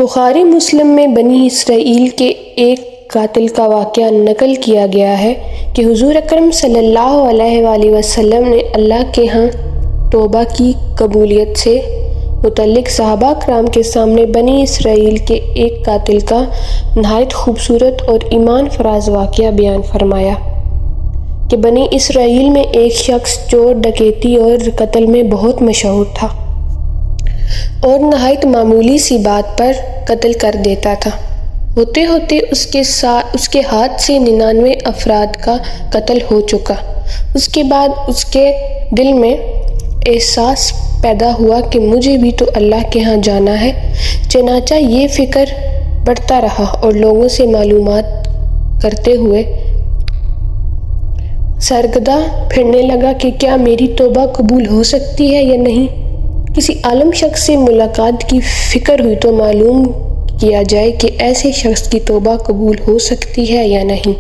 بخاری مسلم میں بنی اسرائیل کے ایک قاتل کا واقعہ نقل کیا گیا ہے کہ حضور اکرم صلی اللہ علیہ وآلہ وسلم نے اللہ کے ہاں توبہ کی قبولیت سے متعلق صحابہ کرام کے سامنے بنی اسرائیل کے ایک قاتل کا نہایت خوبصورت اور ایمان فراز واقعہ بیان فرمایا کہ بنی اسرائیل میں ایک شخص چور، ڈکیتی اور قتل میں بہت مشہور تھا اور نہایت معمولی سی بات پر قتل کر دیتا تھا۔ ہوتے ہوتے اس کے ہاتھ سے 99 افراد کا قتل ہو چکا۔ اس کے بعد اس کے دل میں احساس پیدا ہوا کہ مجھے بھی تو اللہ کے ہاں جانا ہے۔ چنانچہ یہ فکر بڑھتا رہا اور لوگوں سے معلومات کرتے ہوئے سرگردہ پھرنے لگا کہ کیا میری توبہ قبول ہو سکتی ہے یا نہیں۔ کسی عالم شخص سے ملاقات کی فکر ہوئی تو معلوم کیا جائے کہ ایسے شخص کی توبہ قبول ہو سکتی ہے یا نہیں۔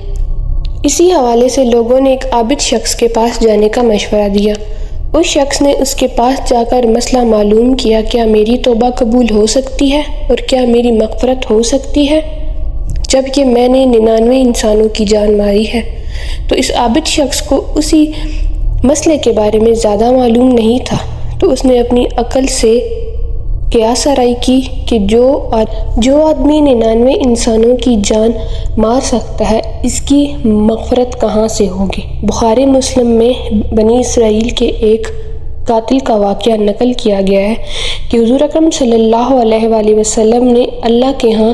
اسی حوالے سے لوگوں نے ایک عابد شخص کے پاس جانے کا مشورہ دیا۔ اس شخص نے اس کے پاس جا کر مسئلہ معلوم کیا، کیا میری توبہ قبول ہو سکتی ہے اور کیا میری مغفرت ہو سکتی ہے جبکہ میں نے 99 انسانوں کی جان ماری ہے۔ تو اس عابد شخص کو اسی مسئلے کے بارے میں زیادہ معلوم نہیں تھا، تو اس نے اپنی عقل سے قیاس آرائی کی کہ جو آدمی 99 انسانوں کی جان مار سکتا ہے، اس کی مغفرت کہاں سے ہوگی۔ بخاری مسلم میں بنی اسرائیل کے ایک قاتل کا واقعہ نقل کیا گیا ہے کہ حضور اکرم صلی اللہ علیہ وآلہ وسلم نے اللہ کے ہاں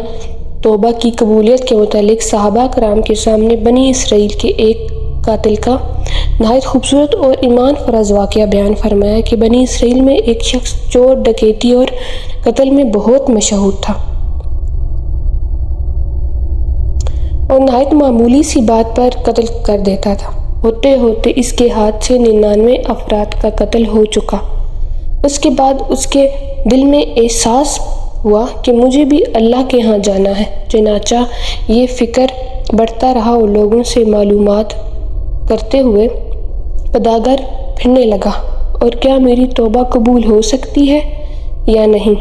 توبہ کی قبولیت کے متعلق صحابہ کرام کے سامنے بنی اسرائیل کے ایک قاتل کا نہایت خوبصورت اور ایمان فراز واقعہ بیان فرمایا کہ بنی اسرائیل میں ایک شخص چور، ڈکیتی اور قتل میں بہت مشہور تھا اور نہایت معمولی سی بات پر قتل کر دیتا تھا۔ ہوتے ہوتے اس کے ہاتھ سے 99 افراد کا قتل ہو چکا۔ اس کے بعد اس کے دل میں احساس ہوا کہ مجھے بھی اللہ کے ہاں جانا ہے۔ چنانچہ یہ فکر بڑھتا رہا اور لوگوں سے معلومات کرتے ہوئے اداگر پھرنے لگا اور کیا میری توبہ قبول ہو سکتی ہے یا نہیں۔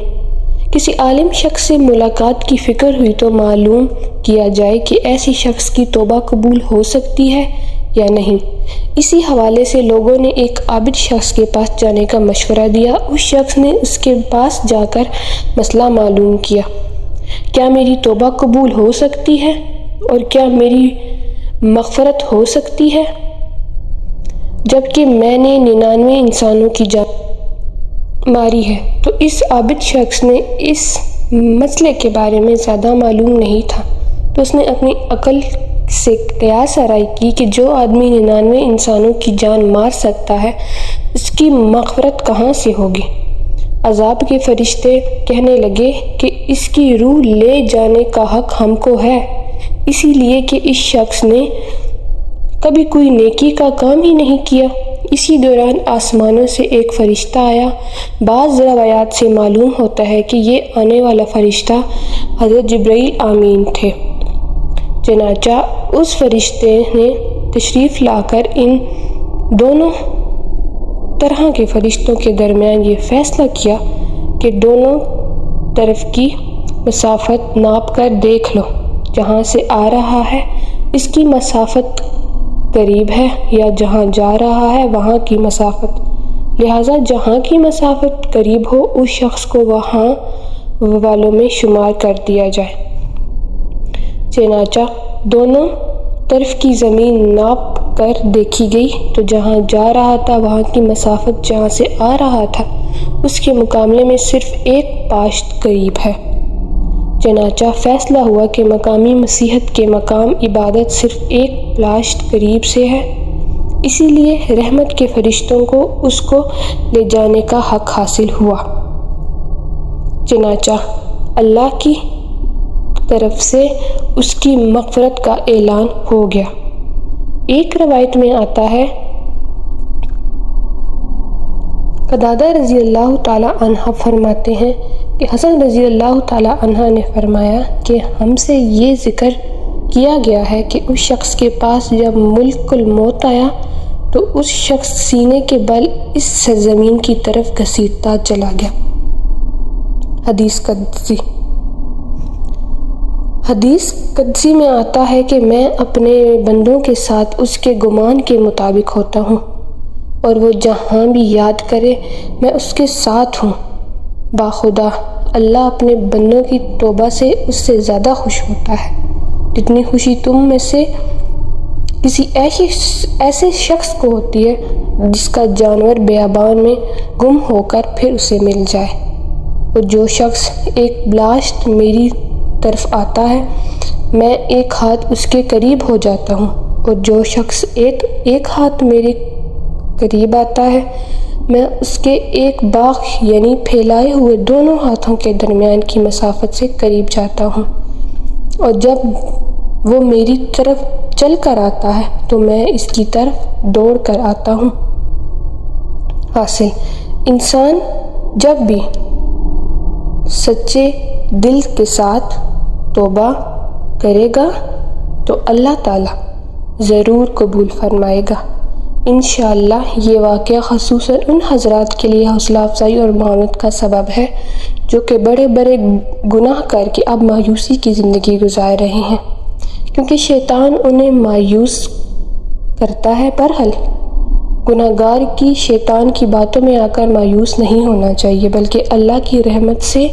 کسی عالم شخص سے ملاقات کی فکر ہوئی تو معلوم کیا جائے کہ ایسی شخص کی توبہ قبول ہو سکتی ہے یا نہیں۔ اسی حوالے سے لوگوں نے ایک عابد شخص کے پاس جانے کا مشورہ دیا۔ اس شخص نے اس کے پاس جا کر مسئلہ معلوم کیا، کیا میری توبہ قبول ہو سکتی ہے اور کیا میری مغفرت ہو سکتی ہے جبکہ میں نے 99 انسانوں کی جان ماری ہے۔ تو اس عابد شخص نے اس مسئلے کے بارے میں زیادہ معلوم نہیں تھا، تو اس نے اپنی عقل سے قیاس آرائی کی کہ جو آدمی 99 انسانوں کی جان مار سکتا ہے، اس کی مغفرت کہاں سے ہوگی۔ عذاب کے فرشتے کہنے لگے کہ اس کی روح لے جانے کا حق ہم کو ہے، اسی لیے کہ اس شخص نے کبھی کوئی نیکی کا کام ہی نہیں کیا۔ اسی دوران آسمانوں سے ایک فرشتہ آیا۔ بعض روایات سے معلوم ہوتا ہے کہ یہ آنے والا فرشتہ حضرت جبرائیل آمین تھے۔ چنانچہ اس فرشتے نے تشریف لا کر ان دونوں طرح کے فرشتوں کے درمیان یہ فیصلہ کیا کہ دونوں طرف کی مسافت ناپ کر دیکھ لو، جہاں سے آ رہا ہے اس کی مسافت قریب ہے یا جہاں جا رہا ہے وہاں کی مسافت، لہٰذا جہاں کی مسافت قریب ہو اس شخص کو وہاں والوں میں شمار کر دیا جائے۔ چنانچہ دونوں طرف کی زمین ناپ کر دیکھی گئی تو جہاں جا رہا تھا وہاں کی مسافت جہاں سے آ رہا تھا اس کے مقابلے میں صرف 1 پاشت قریب ہے۔ چنانچہ فیصلہ ہوا کہ مقامی مسیحت کے مقام عبادت صرف 1 پاشت قریب سے ہے، اسی لیے رحمت کے فرشتوں کو اس کو لے جانے کا حق حاصل ہوا۔ چنانچہ اللہ کی طرف سے اس کی مغفرت کا اعلان ہو گیا۔ ایک روایت میں آتا ہے، قتادہ رضی اللہ تعالی عنہ فرماتے ہیں کہ حسن رضی اللہ تعالی عنہ نے فرمایا کہ ہم سے یہ ذکر کیا گیا ہے کہ اس شخص کے پاس جب ملک الموت آیا تو اس شخص سینے کے بل اس سرزمین کی طرف گھسیٹتا چلا گیا۔ حدیث قدسی۔ حدیث قدسی میں آتا ہے کہ میں اپنے بندوں کے ساتھ اس کے گمان کے مطابق ہوتا ہوں، اور وہ جہاں بھی یاد کرے میں اس کے ساتھ ہوں۔ باخدا اللہ اپنے بندوں کی توبہ سے اس سے زیادہ خوش ہوتا ہے جتنی خوشی تم میں سے کسی ایسے شخص کو ہوتی ہے جس کا جانور بیابان میں گم ہو کر پھر اسے مل جائے۔ اور جو شخص ایک بلاشت میری طرف آتا ہے میں ایک ہاتھ اس کے قریب ہو جاتا ہوں، اور جو شخص ایک ہاتھ میرے قریب آتا ہے میں اس کے ایک باغ یعنی پھیلائے ہوئے دونوں ہاتھوں کے درمیان کی مسافت سے قریب جاتا ہوں، اور جب وہ میری طرف چل کر آتا ہے تو میں اس کی طرف دوڑ کر آتا ہوں۔ حاصل، انسان جب بھی سچے دل کے ساتھ توبہ کرے گا تو اللہ تعالیٰ ضرور قبول فرمائے گا۔ انشاءاللہ یہ واقعہ خصوصاً ان حضرات کے لیے حوصلہ افزائی اور معاونت کا سبب ہے جو کہ بڑے بڑے گناہ کر کے اب مایوسی کی زندگی گزار رہے ہیں، کیونکہ شیطان انہیں مایوس کرتا ہے۔ برحال گناہ گار کی شیطان کی باتوں میں آ کر مایوس نہیں ہونا چاہیے، بلکہ اللہ کی رحمت سے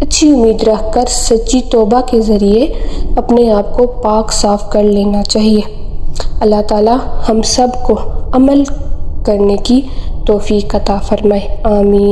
اچھی امید رکھ کر سچی توبہ کے ذریعے اپنے آپ کو پاک صاف کر لینا چاہیے۔ اللہ تعالی ہم سب کو عمل کرنے کی توفیق عطا فرمائے، آمین۔